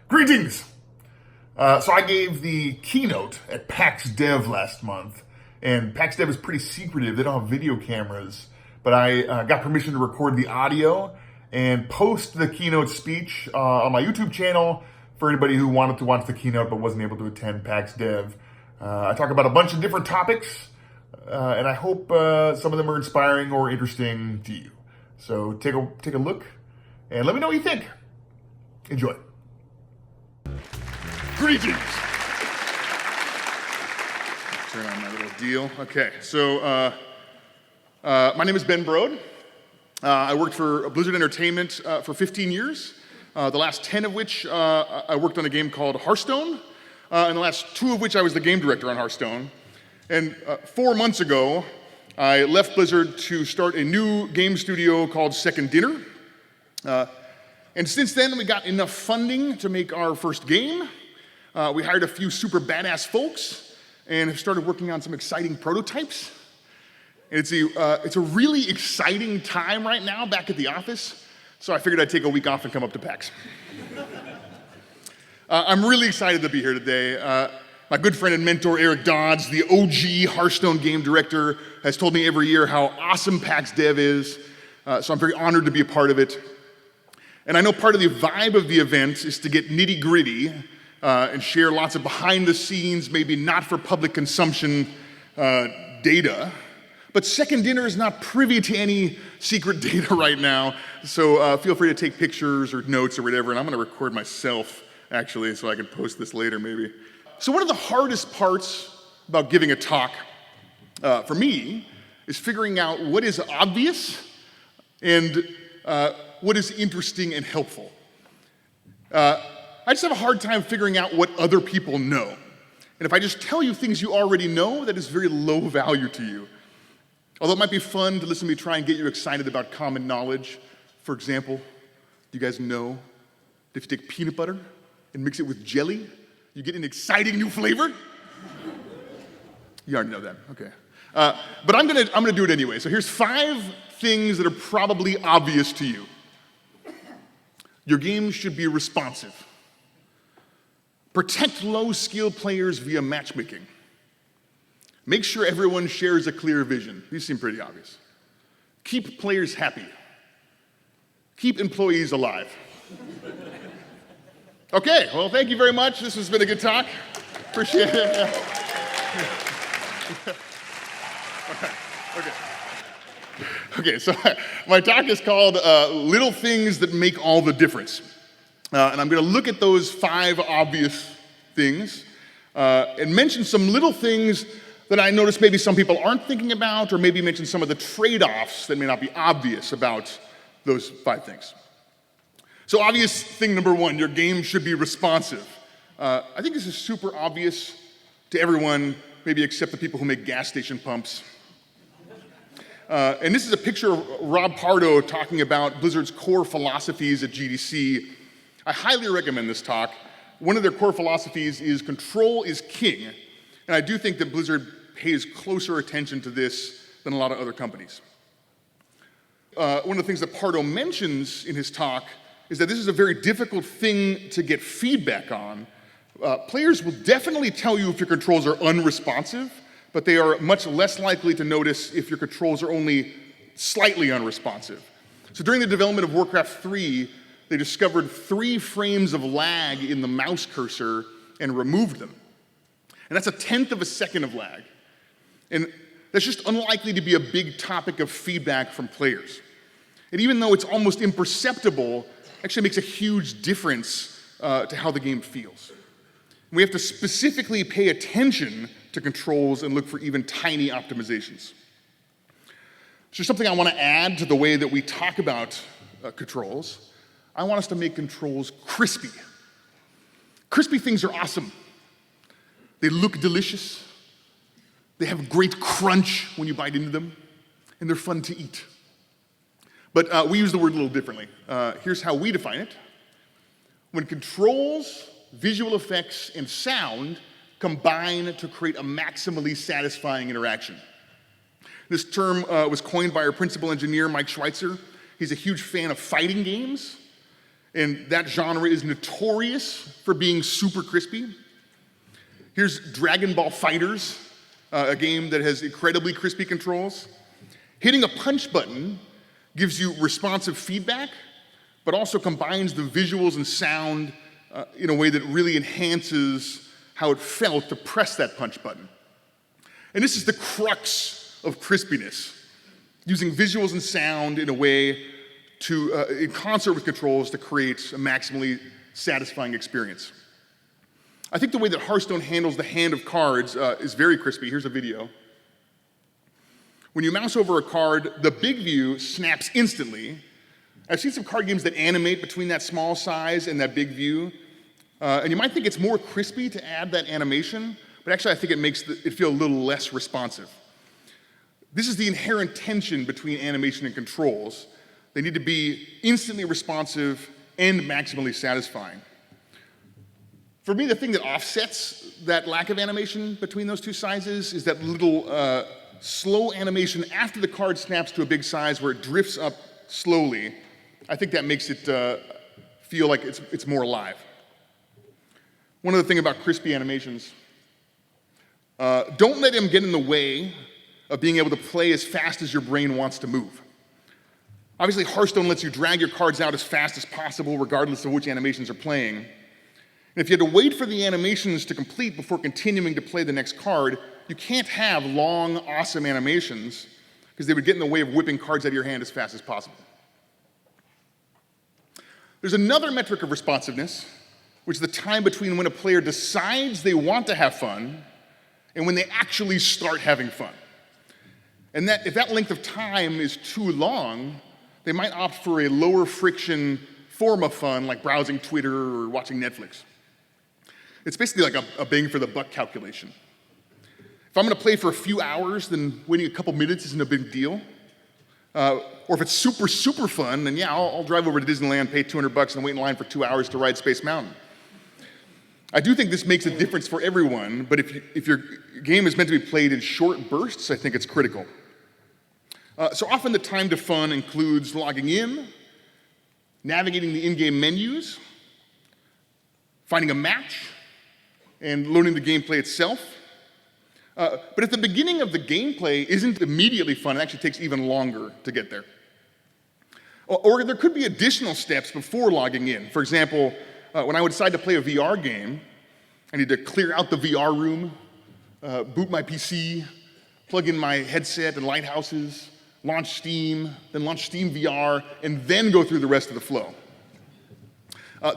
Greetings! So I gave the keynote at Pax Dev last month, and Pax Dev is pretty secretive. They don't have video cameras, but I got permission to record the audio and post the keynote speech on my YouTube channel for anybody who wanted to watch the keynote but wasn't able to attend Pax Dev. I talk about a bunch of different topics, and I hope some of them are inspiring or interesting to you. So take a look and let me know what you think. Enjoy. Greetings. Turn on my little deal. Okay, so my name is Brode. I worked for Blizzard Entertainment for 15 years, the last 10 of which I worked on a game called Hearthstone, and the last 2 of which I was the game director on Hearthstone. And 4 months ago, I left Blizzard to start a new game studio called Second Dinner. And since then, we got enough funding to make our first game. We hired a few super badass folks and have started working on some exciting prototypes. And it's a really exciting time right now back at the office, so I figured I'd take a week off and come up to PAX. I'm really excited to be here today. My good friend and mentor, Eric Dodds, the OG Hearthstone game director, has told me every year how awesome Pax Dev is, so I'm very honored to be a part of it. And I know part of the vibe of the event is to get nitty-gritty and share lots of behind-the-scenes, maybe not for public consumption data. But Second Dinner is not privy to any secret data right now, so feel free to take pictures or notes or whatever, and I'm gonna record myself, actually, so I can post this later, maybe. So one of the hardest parts about giving a talk, for me, is figuring out what is obvious and what is interesting and helpful. I just have a hard time figuring out what other people know. And if I just tell you things you already know, that is very low value to you. Although it might be fun to listen to me try and get you excited about common knowledge. For example, do you guys know that if you take peanut butter and mix it with jelly, you get an exciting new flavor? You already know that, okay. But I'm gonna do it anyway. So here's 5 things that are probably obvious to you. Your game should be responsive. Protect low-skill players via matchmaking. Make sure everyone shares a clear vision. These seem pretty obvious. Keep players happy. Keep employees alive. Okay, well, thank you very much. This has been a good talk. Appreciate it. Okay, so my talk is called Little Things That Make All the Difference. And I'm gonna look at those 5 obvious things and mention some little things that I notice maybe some people aren't thinking about, or maybe mention some of the trade-offs that may not be obvious about those 5 things. So obvious thing number 1, your game should be responsive. I think this is super obvious to everyone, maybe except the people who make gas station pumps. And this is a picture of Rob Pardo talking about Blizzard's core philosophies at GDC. I highly recommend this talk. One of their core philosophies is control is king. And I do think that Blizzard pays closer attention to this than a lot of other companies. One of the things that Pardo mentions in his talk is that this is a very difficult thing to get feedback on. Players will definitely tell you if your controls are unresponsive, but they are much less likely to notice if your controls are only slightly unresponsive. So during the development of Warcraft 3, they discovered 3 frames of lag in the mouse cursor and removed them. And that's 1/10 of a second of lag. And that's just unlikely to be a big topic of feedback from players. And even though it's almost imperceptible, it actually makes a huge difference to how the game feels. We have to specifically pay attention to controls and look for even tiny optimizations. So something I want to add to the way that we talk about controls. I want us to make controls crispy. Crispy things are awesome. They look delicious. They have great crunch when you bite into them, and they're fun to eat. But we use the word a little differently. Here's how we define it. When controls, visual effects, and sound combine to create a maximally satisfying interaction. This term was coined by our principal engineer, Mike Schweitzer. He's a huge fan of fighting games. And that genre is notorious for being super crispy. Here's Dragon Ball FighterZ, a game that has incredibly crispy controls. Hitting a punch button gives you responsive feedback, but also combines the visuals and sound in a way that really enhances how it felt to press that punch button. And this is the crux of crispiness, using visuals and sound in a way to, in concert with controls, to create a maximally satisfying experience. I think the way that Hearthstone handles the hand of cards is very crispy. Here's a video. When you mouse over a card, the big view snaps instantly. I've seen some card games that animate between that small size and that big view. And you might think it's more crispy to add that animation, but actually I think it makes it feel a little less responsive. This is the inherent tension between animation and controls. They need to be instantly responsive and maximally satisfying. For me, the thing that offsets that lack of animation between those two sizes is that little slow animation after the card snaps to a big size where it drifts up slowly. I think that makes it feel like it's more alive. One other thing about crispy animations, don't let them get in the way of being able to play as fast as your brain wants to move. Obviously, Hearthstone lets you drag your cards out as fast as possible, regardless of which animations are playing. And if you had to wait for the animations to complete before continuing to play the next card, you can't have long, awesome animations, because they would get in the way of whipping cards out of your hand as fast as possible. There's another metric of responsiveness, which is the time between when a player decides they want to have fun and when they actually start having fun. And that if that length of time is too long, they might opt for a lower friction form of fun, like browsing Twitter or watching Netflix. It's basically like a bang for the buck calculation. If I'm gonna play for a few hours, then waiting a couple minutes isn't a big deal. Or if it's super, super fun, then yeah, I'll drive over to Disneyland, pay $200 and wait in line for 2 hours to ride Space Mountain. I do think this makes a difference for everyone, but if your game is meant to be played in short bursts, I think it's critical. So often the time to fun includes logging in, navigating the in-game menus, finding a match, and learning the gameplay itself. But if the beginning of the gameplay isn't immediately fun, it actually takes even longer to get there. Or there could be additional steps before logging in. For example, when I would decide to play a VR game, I need to clear out the VR room, boot my PC, plug in my headset and lighthouses, launch Steam, then launch Steam VR, and then go through the rest of the flow.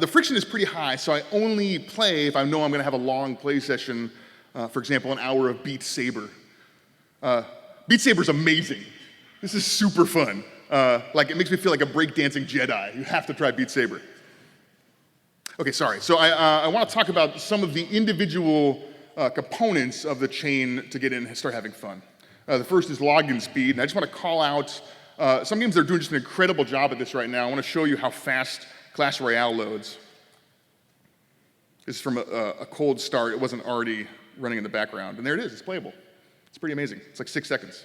The friction is pretty high, so I only play if I know I'm gonna have a long play session, for example, an hour of Beat Saber. Beat Saber's amazing. This is super fun. Like, it makes me feel like a breakdancing Jedi. You have to try Beat Saber. Okay, sorry. So I want to talk about some of the individual components of the chain to get in and start having fun. The first is login speed, and I just want to call out some games that are doing just an incredible job at this right now. I want to show you how fast Clash Royale loads. This is from a cold start. It wasn't already running in the background, and there it is. It's playable. It's pretty amazing. It's like 6 seconds.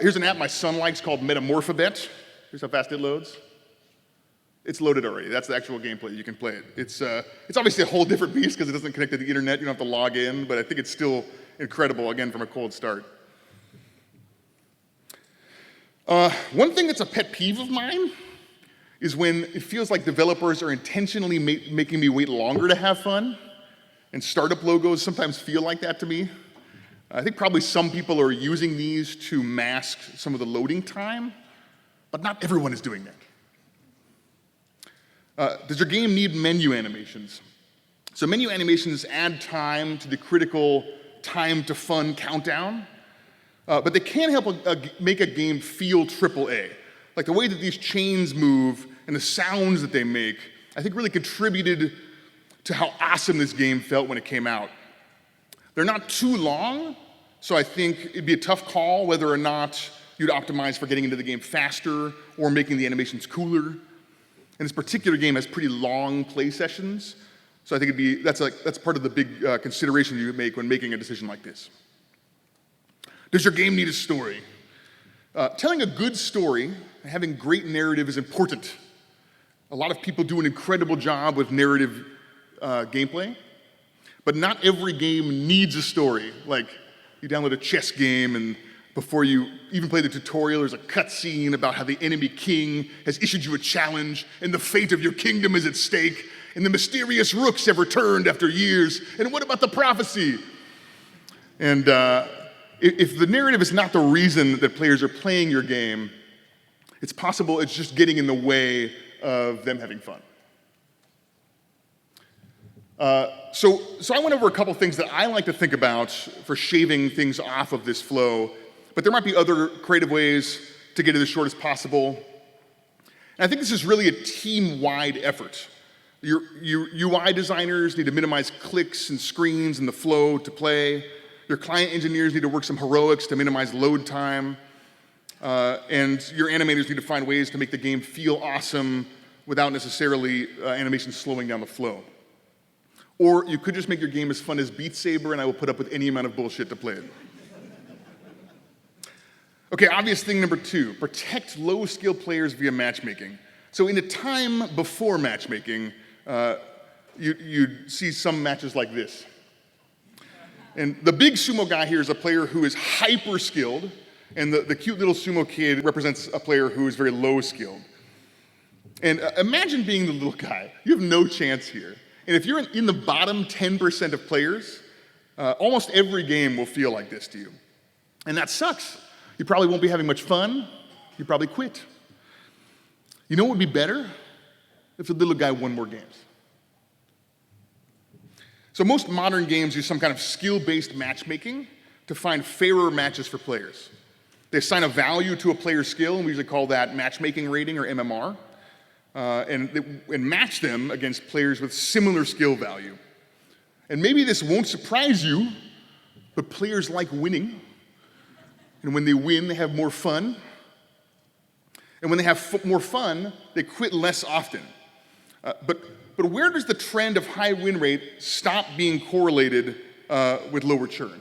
Here's an app my son likes called METAMORPHABET. Here's how fast it loads. It's loaded already. That's the actual gameplay. You can play it. It's obviously a whole different beast because it doesn't connect to the internet. You don't have to log in, but I think it's still incredible, again, from a cold start. One thing that's a pet peeve of mine is when it feels like developers are intentionally making me wait longer to have fun, and startup logos sometimes feel like that to me. I think probably some people are using these to mask some of the loading time, but not everyone is doing that. Does your game need menu animations? So menu animations add time to the critical time to fun countdown, but they can help make a game feel AAA. Like the way that these chains move and the sounds that they make, I think really contributed to how awesome this game felt when it came out. They're not too long, so I think it'd be a tough call whether or not you'd optimize for getting into the game faster or making the animations cooler. And this particular game has pretty long play sessions, so I think that's part of the big consideration you make when making a decision like this. Does your game need a story? Telling a good story and having great narrative is important. A lot of people do an incredible job with narrative gameplay, but not every game needs a story. Like, you download a chess game, and before you even play the tutorial, there's a cutscene about how the enemy king has issued you a challenge, and the fate of your kingdom is at stake, and the mysterious rooks have returned after years, and what about the prophecy? And if the narrative is not the reason that players are playing your game, it's possible it's just getting in the way of them having fun. So I went over a couple things that I like to think about for shaving things off of this flow, but there might be other creative ways to get it as short as possible. And I think this is really a team-wide effort. Your UI designers need to minimize clicks and screens and the flow to play. Your client engineers need to work some heroics to minimize load time. And your animators need to find ways to make the game feel awesome without necessarily animation slowing down the flow. Or you could just make your game as fun as Beat Saber, and I will put up with any amount of bullshit to play it. Okay, obvious thing number 2, protect low-skill players via matchmaking. So in a time before matchmaking, you'd see some matches like this. And the big sumo guy here is a player who is hyper-skilled, and the cute little sumo kid represents a player who is very low-skilled. And imagine being the little guy. You have no chance here. And if you're in the bottom 10% of players, almost every game will feel like this to you. And that sucks. You probably won't be having much fun. You probably quit. You know what would be better? If the little guy won more games. So most modern games use some kind of skill-based matchmaking to find fairer matches for players. They assign a value to a player's skill, and we usually call that matchmaking rating, or MMR, and match them against players with similar skill value. And maybe this won't surprise you, but players like winning. And when they win, they have more fun. And when they have more fun, they quit less often. But where does the trend of high win rate stop being correlated with lower churn?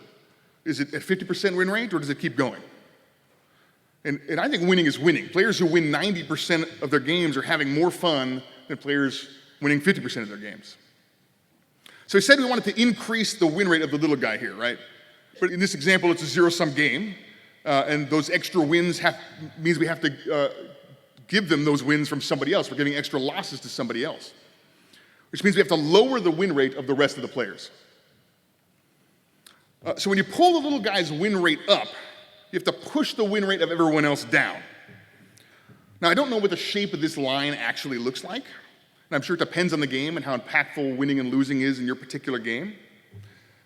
Is it at 50% win rate, or does it keep going? And I think winning is winning. Players who win 90% of their games are having more fun than players winning 50% of their games. So I said we wanted to increase the win rate of the little guy here, right? But in this example, it's a zero-sum game. And those extra wins means we have to give them those wins from somebody else. We're giving extra losses to somebody else, which means we have to lower the win rate of the rest of the players. So when you pull the little guy's win rate up, you have to push the win rate of everyone else down. Now, I don't know what the shape of this line actually looks like, and I'm sure it depends on the game and how impactful winning and losing is in your particular game.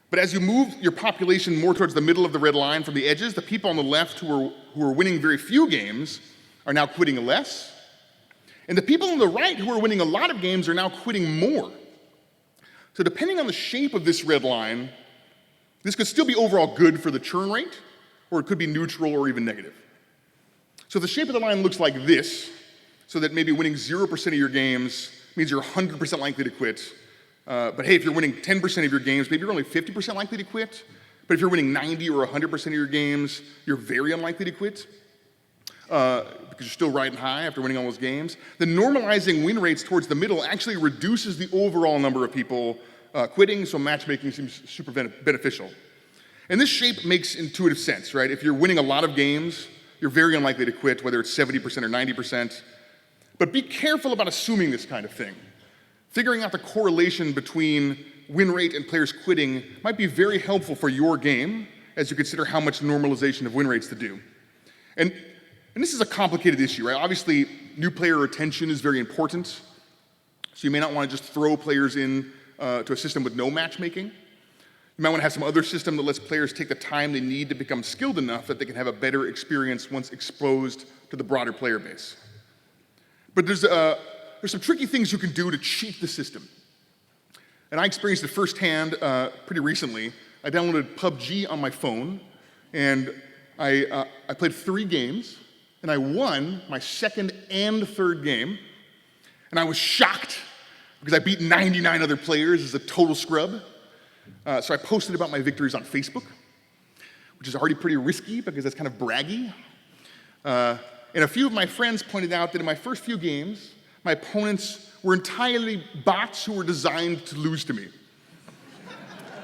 But as you move your population more towards the middle of the red line from the edges, the people on the left who are winning very few games are now quitting less. And the people on the right who are winning a lot of games are now quitting more. So depending on the shape of this red line, this could still be overall good for the churn rate, or it could be neutral or even negative. So if the shape of the line looks like this, so that maybe winning 0% of your games means you're 100% likely to quit. But hey, if you're winning 10% of your games, maybe you're only 50% likely to quit. But if you're winning 90 or 100% of your games, you're very unlikely to quit because you're still riding high after winning all those games. Then normalizing win rates towards the middle actually reduces the overall number of people quitting, so matchmaking seems super beneficial. And this shape makes intuitive sense, right? If you're winning a lot of games, you're very unlikely to quit, whether it's 70% or 90%. But be careful about assuming this kind of thing. Figuring out the correlation between win rate and players quitting might be very helpful for your game as you consider how much normalization of win rates to do. And this is a complicated issue, right? Obviously, new player retention is very important. So you may not want to just throw players in to a system with no matchmaking. You might want to have some other system that lets players take the time they need to become skilled enough that they can have a better experience once exposed to the broader player base. But there's some tricky things you can do to cheat the system. And I experienced it firsthand pretty recently. I downloaded PUBG on my phone, and I played 3 games, and I won my second and third game. And I was shocked because I beat 99 other players as a total scrub. So I posted about my victories on Facebook, which is already pretty risky because that's kind of braggy. And a few of my friends pointed out that in my first few games, my opponents were entirely bots who were designed to lose to me.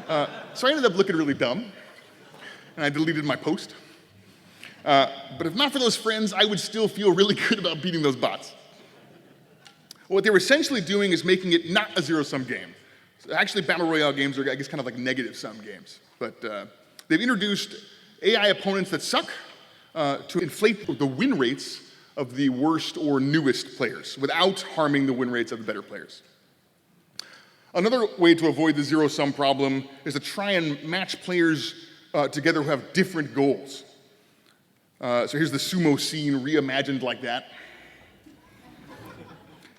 So I ended up looking really dumb, and I deleted my post. But if not for those friends, I would still feel really good about beating those bots. What they were essentially doing is making it not a zero-sum game. So actually, Battle Royale games are, I guess, kind of like negative-sum games. But they've introduced AI opponents that suck to inflate the win rates of the worst or newest players without harming the win rates of the better players. Another way to avoid the zero-sum problem is to try and match players together who have different goals. So here's the sumo scene reimagined like that.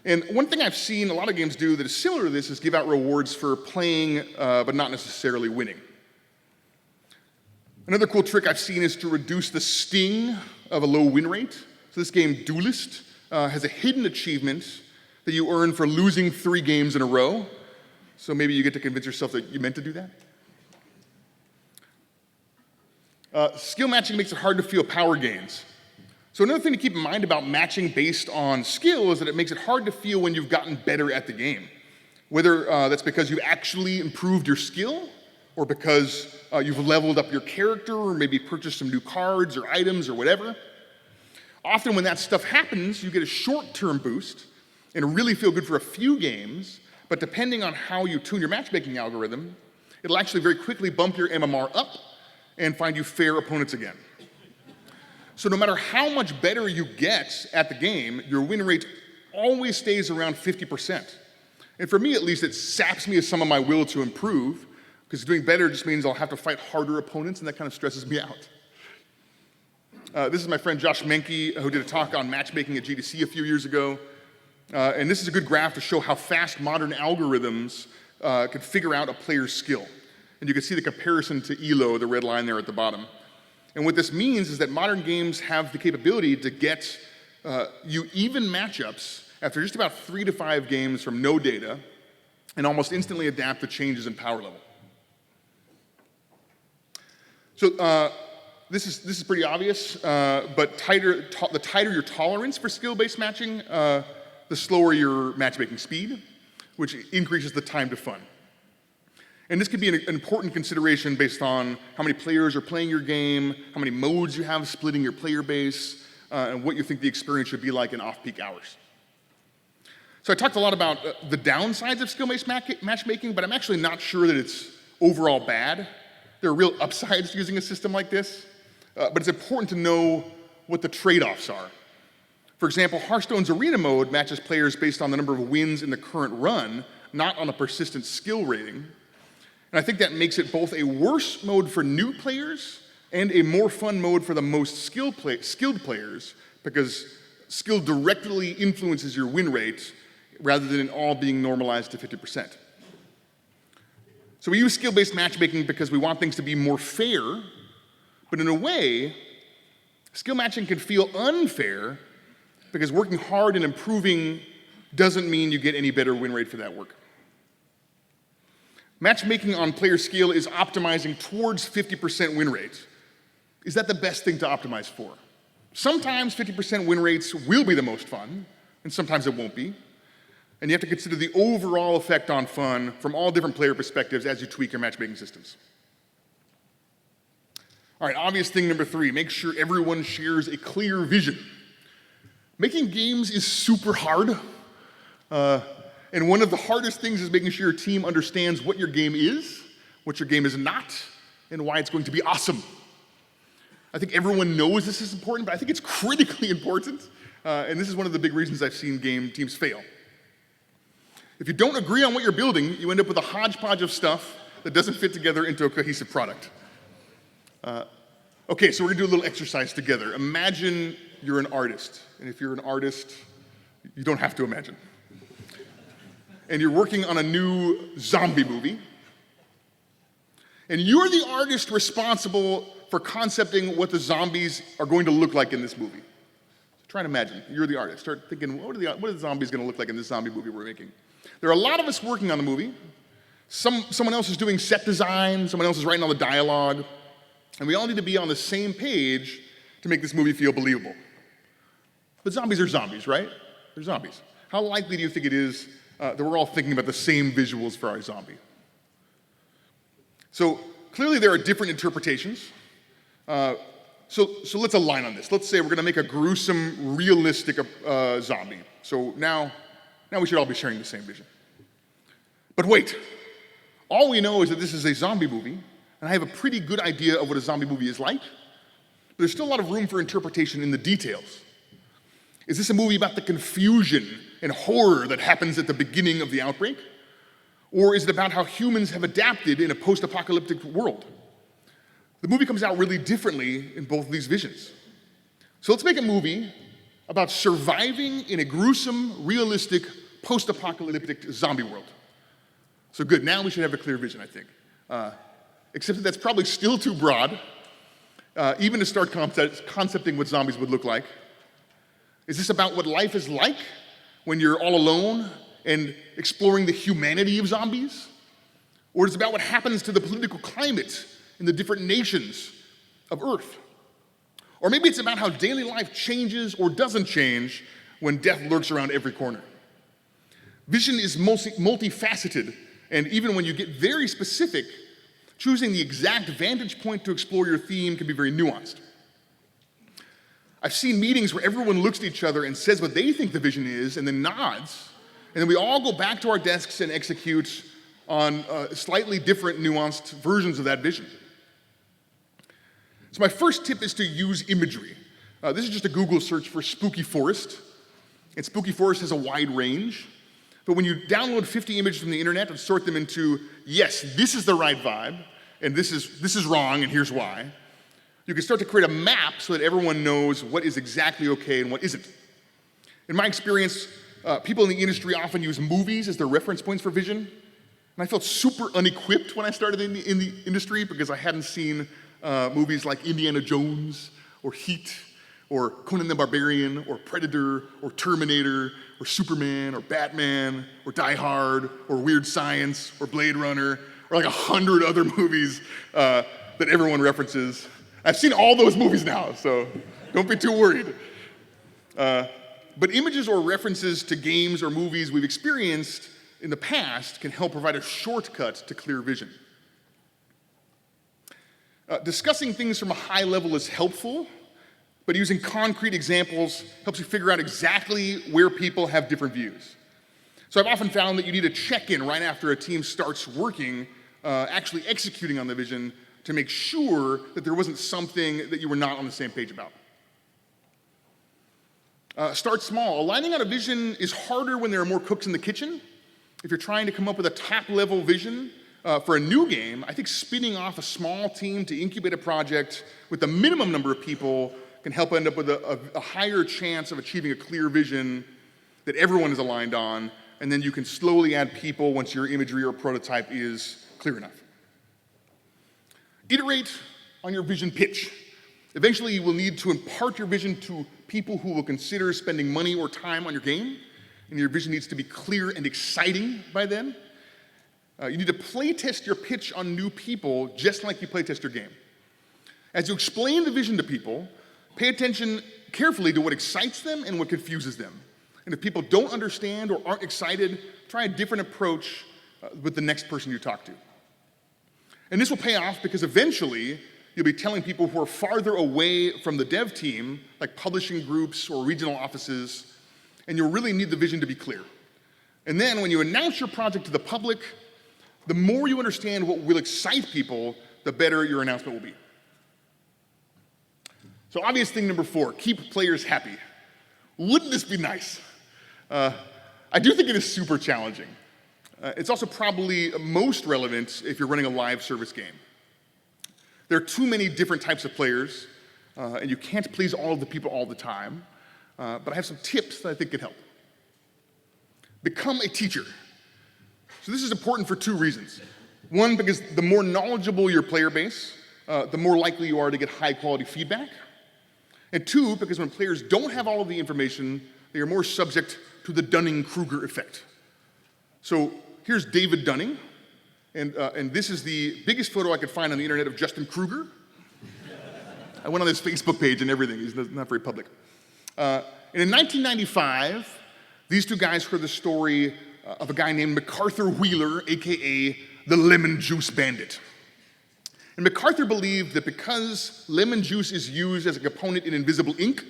And one thing I've seen a lot of games do that is similar to this is give out rewards for playing but not necessarily winning. Another cool trick I've seen is to reduce the sting of a low win rate. So this game, Duelist, has a hidden achievement that you earn for losing 3 games in a row. So maybe you get to convince yourself that you meant to do that. Skill matching makes it hard to feel power gains. So another thing to keep in mind about matching based on skill is that it makes it hard to feel when you've gotten better at the game. Whether that's because you've actually improved your skill, or because you've leveled up your character, or maybe purchased some new cards or items or whatever. Often when that stuff happens, you get a short-term boost and really feel good for a few games, but depending on how you tune your matchmaking algorithm, it'll actually very quickly bump your MMR up and find you fair opponents again. So no matter how much better you get at the game, your win rate always stays around 50%. And for me at least, it saps me of some of my will to improve, because doing better just means I'll have to fight harder opponents, and that kind of stresses me out. This is my friend Josh Menke, who did a talk on matchmaking at GDC a few years ago. And this is a good graph to show how fast modern algorithms can figure out a player's skill. And you can see the comparison to ELO, the red line there at the bottom. And what this means is that modern games have the capability to get you even matchups after just about 3 to 5 games from no data, and almost instantly adapt to changes in power level. So this is pretty obvious, but the tighter your tolerance for skill-based matching, the slower your matchmaking speed, which increases the time to fun. And this could be an important consideration based on how many players are playing your game, how many modes you have splitting your player base, and what you think the experience should be like in off-peak hours. So I talked a lot about the downsides of skill-based matchmaking, but I'm actually not sure that it's overall bad. There are real upsides to using a system like this, but it's important to know what the trade-offs are. For example, Hearthstone's arena mode matches players based on the number of wins in the current run, not on a persistent skill rating. And I think that makes it both a worse mode for new players and a more fun mode for the most skilled players, because skill directly influences your win rate rather than it all being normalized to 50%. So we use skill-based matchmaking because we want things to be more fair, but in a way, skill matching can feel unfair because working hard and improving doesn't mean you get any better win rate for that work. Matchmaking on player scale is optimizing towards 50% win rate. Is that the best thing to optimize for? Sometimes 50% win rates will be the most fun, and sometimes it won't be. And you have to consider the overall effect on fun from all different player perspectives as you tweak your matchmaking systems. All right, obvious thing number 3, make sure everyone shares a clear vision. Making games is super hard. And one of the hardest things is making sure your team understands what your game is, what your game is not, and why it's going to be awesome. I think everyone knows this is important, but I think it's critically important. And this is one of the big reasons I've seen game teams fail. If you don't agree on what you're building, you end up with a hodgepodge of stuff that doesn't fit together into a cohesive product. Okay, so we're gonna do a little exercise together. Imagine you're an artist. And if you're an artist, you don't have to imagine. And you're working on a new zombie movie. And you're the artist responsible for concepting what the zombies are going to look like in this movie. So try and imagine, you're the artist. Start thinking, what are the zombies gonna look like in this zombie movie we're making? There are a lot of us working on the movie. Someone else is doing set design, someone else is writing all the dialogue, and we all need to be on the same page to make this movie feel believable. But zombies are zombies, right? They're zombies. how likely do you think it is that we're all thinking about the same visuals for our zombie? So clearly there are different interpretations. So let's align on this. Let's say we're going to make a gruesome, realistic zombie. So now we should all be sharing the same vision. But wait, all we know is that this is a zombie movie, and I have a pretty good idea of what a zombie movie is like. But there's still a lot of room for interpretation in the details. Is this a movie about the confusion and horror that happens at the beginning of the outbreak? Or is it about how humans have adapted in a post-apocalyptic world? The movie comes out really differently in both of these visions. So let's make a movie about surviving in a gruesome, realistic, post-apocalyptic zombie world. So good, now we should have a clear vision, I think. Except that that's probably still too broad, even to start concepting what zombies would look like. Is this about what life is like when you're all alone and exploring the humanity of zombies? Or is it about what happens to the political climate in the different nations of Earth? Or maybe it's about how daily life changes or doesn't change when death lurks around every corner. Vision is multifaceted, and even when you get very specific, choosing the exact vantage point to explore your theme can be very nuanced. I've seen meetings where everyone looks at each other and says what they think the vision is and then nods, and then we all go back to our desks and execute on slightly different, nuanced versions of that vision. So my first tip is to use imagery. This is just a Google search for spooky forest, and spooky forest has a wide range. But when you download 50 images from the internet and sort them into, yes, this is the right vibe, and this is wrong, and here's why, you can start to create a map so that everyone knows what is exactly okay and what isn't. In my experience, people in the industry often use movies as their reference points for vision, and I felt super unequipped when I started in the industry because I hadn't seen movies like Indiana Jones or Heat or Conan the Barbarian or Predator or Terminator or Superman or Batman or Die Hard or Weird Science or Blade Runner or like 100 other movies that everyone references. I've seen all those movies now, so don't be too worried. But images or references to games or movies we've experienced in the past can help provide a shortcut to clear vision. Discussing things from a high level is helpful, but using concrete examples helps you figure out exactly where people have different views. So I've often found that you need a check-in right after a team starts working, actually executing on the vision to make sure that there wasn't something that you were not on the same page about. Start small. Aligning on a vision is harder when there are more cooks in the kitchen. If you're trying to come up with a top-level vision for a new game, I think spinning off a small team to incubate a project with the minimum number of people can help end up with a higher chance of achieving a clear vision that everyone is aligned on, and then you can slowly add people once your imagery or prototype is clear enough. Iterate on your vision pitch. Eventually, you will need to impart your vision to people who will consider spending money or time on your game, and your vision needs to be clear and exciting by then. You need to playtest your pitch on new people just like you playtest your game. As you explain the vision to people, pay attention carefully to what excites them and what confuses them. And if people don't understand or aren't excited, try a different approach with the next person you talk to. And this will pay off because eventually you'll be telling people who are farther away from the dev team, like publishing groups or regional offices, and you'll really need the vision to be clear. And then when you announce your project to the public, the more you understand what will excite people, the better your announcement will be. So obvious thing number 4, keep players happy. Wouldn't this be nice? I do think it is super challenging. It's also probably most relevant if you're running a live service game. There are too many different types of players, and you can't please all of the people all the time, but I have some tips that I think can help. Become a teacher. So this is important for 2 reasons. One, because the more knowledgeable your player base, the more likely you are to get high quality feedback. And 2, because when players don't have all of the information, they are more subject to the Dunning-Kruger effect. So here's David Dunning, and this is the biggest photo I could find on the internet of Justin Kruger. I went on his Facebook page and everything. He's not very public. And in 1995, These two guys heard the story of a guy named MacArthur Wheeler, aka the Lemon Juice Bandit. And MacArthur believed that because lemon juice is used as a component in invisible ink,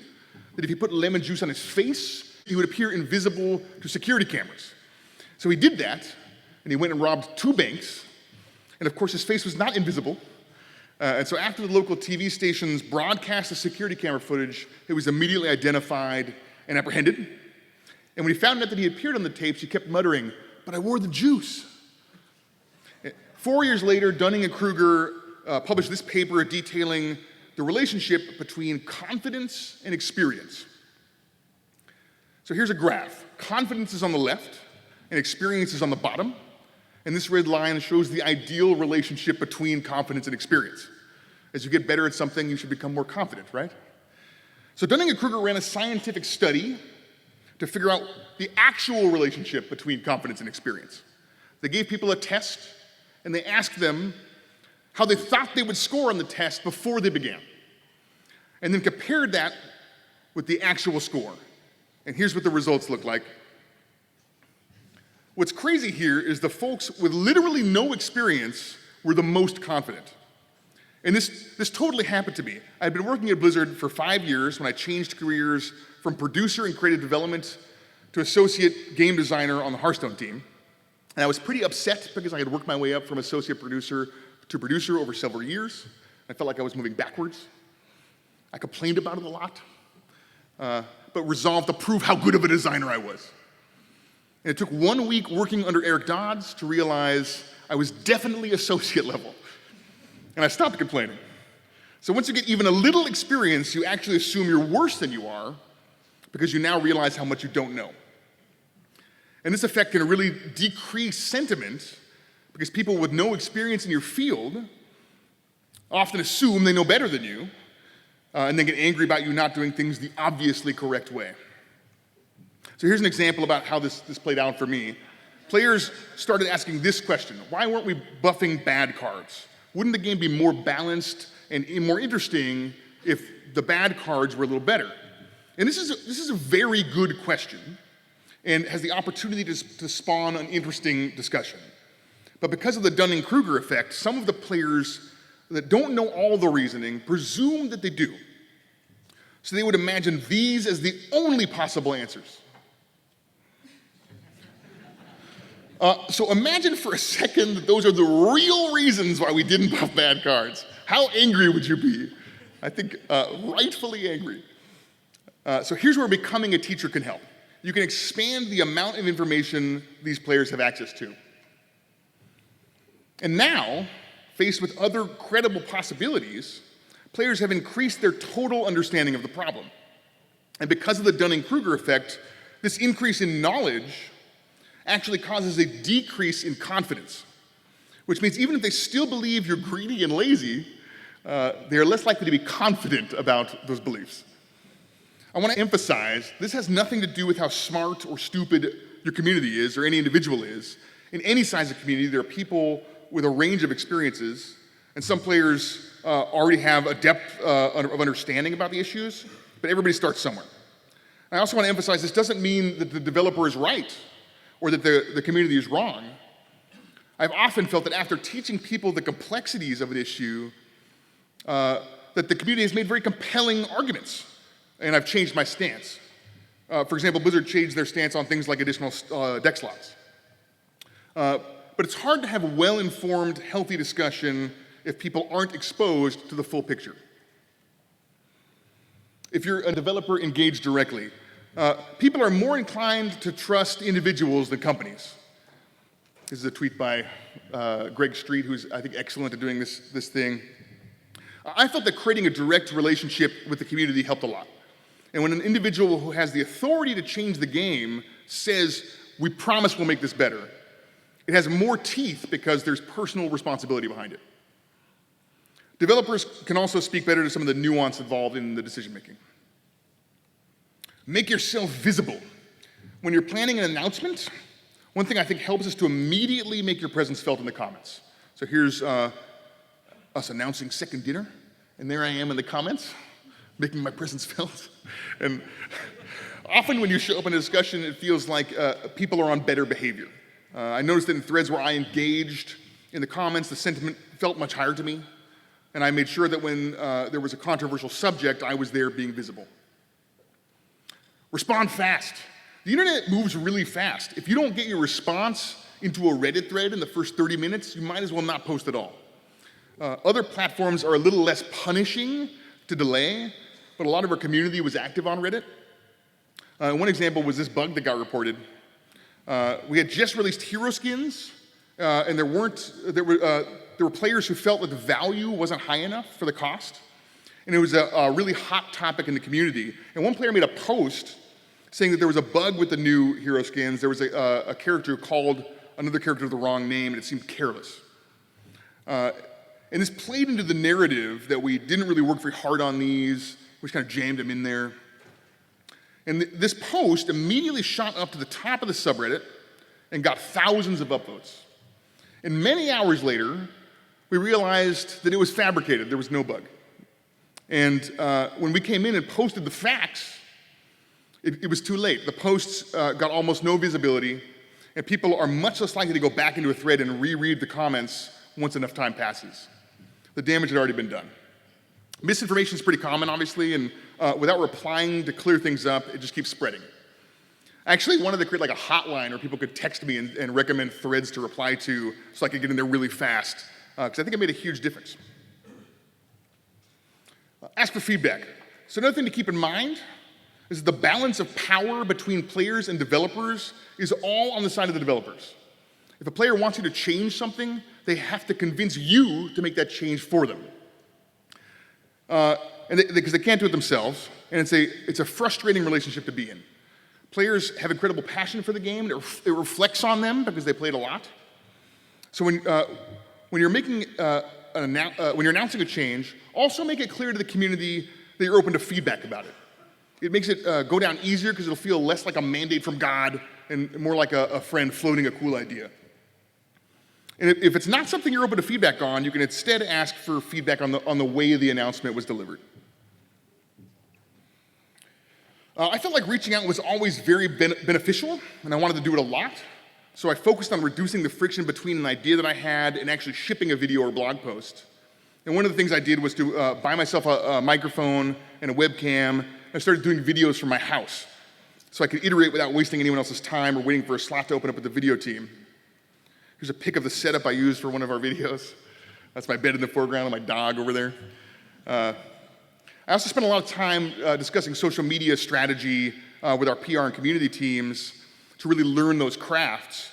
that if you put lemon juice on his face, he would appear invisible to security cameras. So he did that, and he went and robbed 2 banks, and of course his face was not invisible. And so after the local TV stations broadcast the security camera footage, it was immediately identified and apprehended. And when he found out that he appeared on the tapes, he kept muttering, "But I wore the juice." 4 years later, Dunning and Kruger published this paper detailing the relationship between confidence and experience. So here's a graph. Confidence is on the left, and experience is on the bottom. And this red line shows the ideal relationship between confidence and experience. As you get better at something, you should become more confident, right? So Dunning and Kruger ran a scientific study to figure out the actual relationship between confidence and experience. They gave people a test, and they asked them how they thought they would score on the test before they began, and then compared that with the actual score. And here's what the results look like. What's crazy here is the folks with literally no experience were the most confident. And this totally happened to me. I'd been working at Blizzard for 5 years when I changed careers from producer in creative development to associate game designer on the Hearthstone team. And I was pretty upset because I had worked my way up from associate producer to producer over several years. I felt like I was moving backwards. I complained about it a lot, but resolved to prove how good of a designer I was. And it took 1 week working under Eric Dodds to realize I was definitely associate level. And I stopped complaining. So once you get even a little experience, you actually assume you're worse than you are because you now realize how much you don't know. And this effect can really decrease sentiment because people with no experience in your field often assume they know better than you and then get angry about you not doing things the obviously correct way. So here's an example about how this played out for me. Players started asking this question: why weren't we buffing bad cards? Wouldn't the game be more balanced and more interesting if the bad cards were a little better? And this is a very good question and has the opportunity to spawn an interesting discussion. But because of the Dunning-Kruger effect, some of the players that don't know all the reasoning presume that they do. So they would imagine these as the only possible answers. So imagine for a second that those are the real reasons why we didn't buff bad cards. How angry would you be? I think rightfully angry. So here's where becoming a teacher can help. You can expand the amount of information these players have access to. And now, faced with other credible possibilities, players have increased their total understanding of the problem. And because of the Dunning-Kruger effect, this increase in knowledge actually causes a decrease in confidence, which means even if they still believe you're greedy and lazy, they're less likely to be confident about those beliefs. I want to emphasize, this has nothing to do with how smart or stupid your community is or any individual is. In any size of community, there are people with a range of experiences, and some players already have a depth of understanding about the issues, but everybody starts somewhere. I also want to emphasize this doesn't mean that the developer is right or that the community is wrong. I've often felt that after teaching people the complexities of an issue, that the community has made very compelling arguments, and I've changed my stance. For example, Blizzard changed their stance on things like additional deck slots. But it's hard to have a well-informed, healthy discussion if people aren't exposed to the full picture. If you're a developer engaged directly, people are more inclined to trust individuals than companies. This is a tweet by Greg Street, who's, I think, excellent at doing this thing. I felt that creating a direct relationship with the community helped a lot. And when an individual who has the authority to change the game says, "We promise we'll make this better," it has more teeth because there's personal responsibility behind it. Developers can also speak better to some of the nuance involved in the decision making. Make yourself visible. When you're planning an announcement, one thing I think helps is to immediately make your presence felt in the comments. So here's us announcing second dinner, and there I am in the comments, making my presence felt. And Often when you show up in a discussion, it feels like people are on better behavior. I noticed that in threads where I engaged in the comments, the sentiment felt much higher to me, and I made sure that when there was a controversial subject, I was there being visible. Respond fast. The internet moves really fast. If you don't get your response into a Reddit thread in the first 30 minutes, you might as well not post at all. Other platforms are a little less punishing to delay, but a lot of our community was active on Reddit. One example was this bug that got reported. We had just released hero skins, and there were players who felt that the value wasn't high enough for the cost, and it was a really hot topic in the community. And one player made a post saying that there was a bug with the new hero skins. There was a character who called another character with the wrong name, and it seemed careless. And this played into the narrative that we didn't really work very hard on these. We just kind of jammed them in there. And this post immediately shot up to the top of the subreddit and got thousands of upvotes. And many hours later, we realized that it was fabricated. There was no bug. And when we came in and posted the facts, it was too late. The posts got almost no visibility, and people are much less likely to go back into a thread and reread the comments once enough time passes. The damage had already been done. Misinformation is pretty common, obviously, and without replying to clear things up, it just keeps spreading. I actually wanted to create like a hotline where people could text me and recommend threads to reply to so I could get in there really fast, because I think it made a huge difference. Ask for feedback. So another thing to keep in mind is that the balance of power between players and developers is all on the side of the developers. If a player wants you to change something, they have to convince you to make that change for them. Because they can't do it themselves, and it's a frustrating relationship to be in. Players have incredible passion for the game. It reflects on them because they played a lot. So when you're making when you're announcing a change, also make it clear to the community that you're open to feedback about it. It makes it go down easier because it'll feel less like a mandate from God and more like a friend floating a cool idea. And if it's not something you're open to feedback on, you can instead ask for feedback on the way the announcement was delivered. I felt like reaching out was always very beneficial, and I wanted to do it a lot. So I focused on reducing the friction between an idea that I had and actually shipping a video or blog post. And one of the things I did was to buy myself a microphone and a webcam. I started doing videos from my house so I could iterate without wasting anyone else's time or waiting for a slot to open up at the video team. Here's a pic of the setup I used for one of our videos. That's my bed in the foreground and my dog over there. I also spent a lot of time discussing social media strategy with our PR and community teams to really learn those crafts.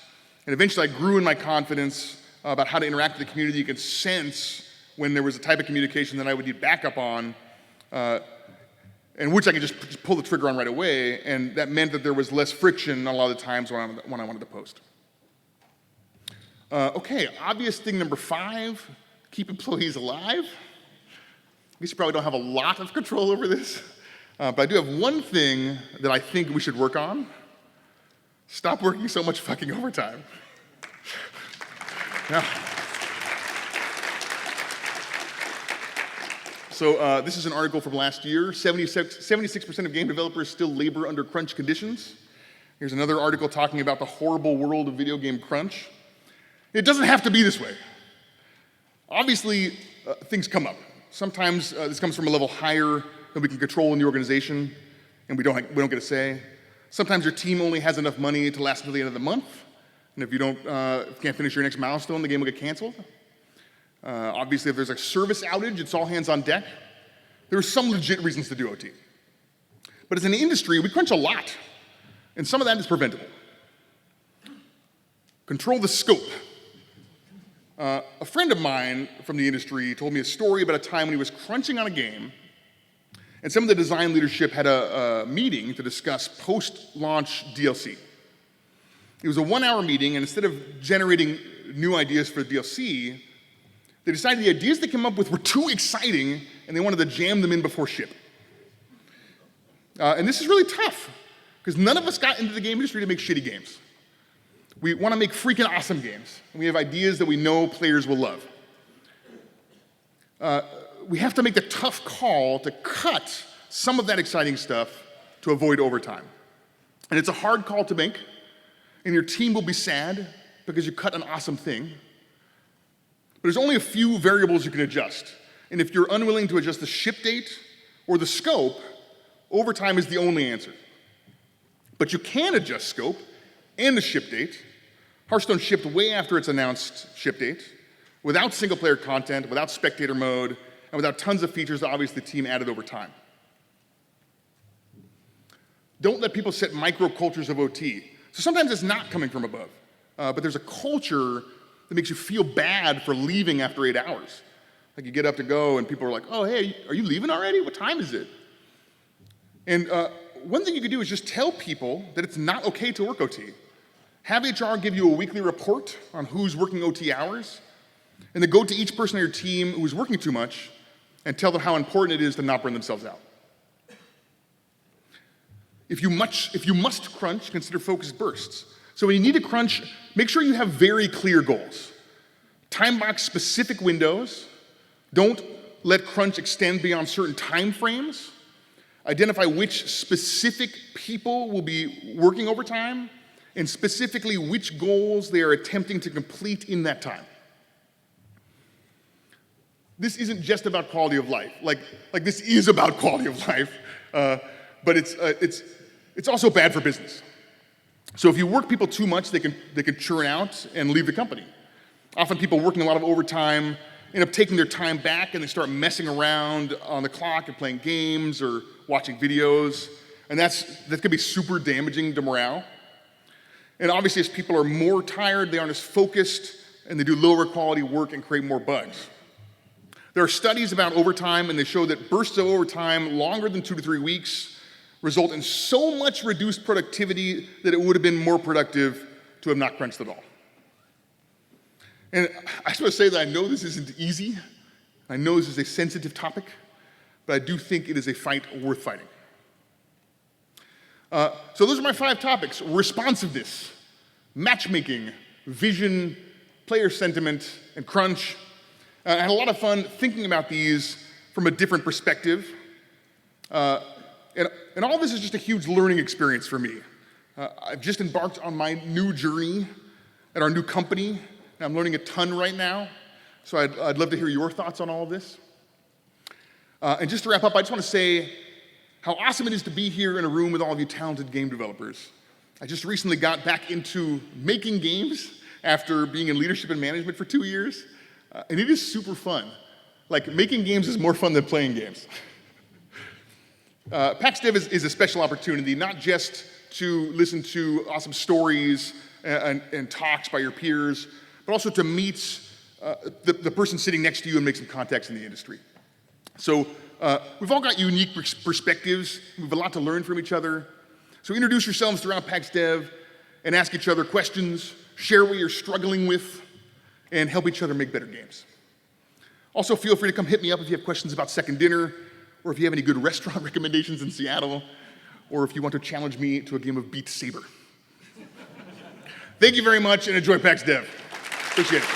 And eventually I grew in my confidence about how to interact with the community. You could sense when there was a type of communication that I would need backup on, and which I could just pull the trigger on right away, and that meant that there was less friction a lot of the times when I wanted to post. Okay, obvious thing number 5, keep employees alive. I guess you probably don't have a lot of control over this, but I do have one thing that I think we should work on. Stop working so much fucking overtime. Now, so this is an article from last year. 76% of game developers still labor under crunch conditions. Here's another article talking about the horrible world of video game crunch. It doesn't have to be this way. Obviously, things come up. Sometimes this comes from a level higher than we can control in the organization, and we don't get a say. Sometimes your team only has enough money to last until the end of the month, and if you can't finish your next milestone, the game will get canceled. Obviously, if there's a service outage, it's all hands on deck. There are some legit reasons to do OT. But as an industry, we crunch a lot, and some of that is preventable. Control the scope. A friend of mine from the industry told me a story about a time when he was crunching on a game, and some of the design leadership had a meeting to discuss post-launch DLC. It was a 1-hour meeting, and instead of generating new ideas for the DLC, they decided the ideas they came up with were too exciting, and they wanted to jam them in before ship. And this is really tough, because none of us got into the game industry to make shitty games. We want to make freaking awesome games, and we have ideas that we know players will love. We have to make the tough call to cut some of that exciting stuff to avoid overtime. And it's a hard call to make, and your team will be sad because you cut an awesome thing. But there's only a few variables you can adjust. And if you're unwilling to adjust the ship date or the scope, overtime is the only answer. But you can adjust scope and the ship date. Hearthstone shipped way after its announced ship date, without single-player content, without spectator mode, and without tons of features that obviously the team added over time. Don't let people set micro-cultures of OT. So sometimes it's not coming from above, but there's a culture that makes you feel bad for leaving after 8 hours. Like you get up to go and people are like, oh, hey, are you leaving already? What time is it? And one thing you could do is just tell people that it's not okay to work OT. Have HR give you a weekly report on who's working OT hours, and then go to each person on your team who's working too much and tell them how important it is to not burn themselves out. If you must crunch, consider focused bursts. So when you need to crunch, make sure you have very clear goals. Time box specific windows. Don't let crunch extend beyond certain time frames. Identify which specific people will be working overtime, and specifically which goals they are attempting to complete in that time. This isn't just about quality of life. Like this is about quality of life, but it's also bad for business. So if you work people too much, they can churn out and leave the company. Often people working a lot of overtime end up taking their time back and they start messing around on the clock and playing games or watching videos, and that can be super damaging to morale. And obviously, as people are more tired, they aren't as focused, and they do lower quality work and create more bugs. There are studies about overtime, and they show that bursts of overtime longer than 2 to 3 weeks result in so much reduced productivity that it would have been more productive to have not crunched at all. And I just want to say that I know this isn't easy. I know this is a sensitive topic, but I do think it is a fight worth fighting. So those are my 5 topics: responsiveness, matchmaking, vision, player sentiment, and crunch. I had a lot of fun thinking about these from a different perspective. And all this is just a huge learning experience for me. I've just embarked on my new journey at our new company, and I'm learning a ton right now. So I'd love to hear your thoughts on all of this. And just to wrap up, I just want to say how awesome it is to be here in a room with all of you talented game developers. I just recently got back into making games after being in leadership and management for 2 years, and it is super fun. Like, making games is more fun than playing games. Pax Dev is a special opportunity, not just to listen to awesome stories and talks by your peers, but also to meet the person sitting next to you and make some contacts in the industry. So we've all got unique perspectives. We have a lot to learn from each other. So introduce yourselves throughout Pax Dev and ask each other questions, share what you're struggling with, and help each other make better games. Also, feel free to come hit me up if you have questions about Second Dinner, or if you have any good restaurant recommendations in Seattle, or if you want to challenge me to a game of Beat Saber. Thank you very much, and enjoy Pax Dev. Appreciate it.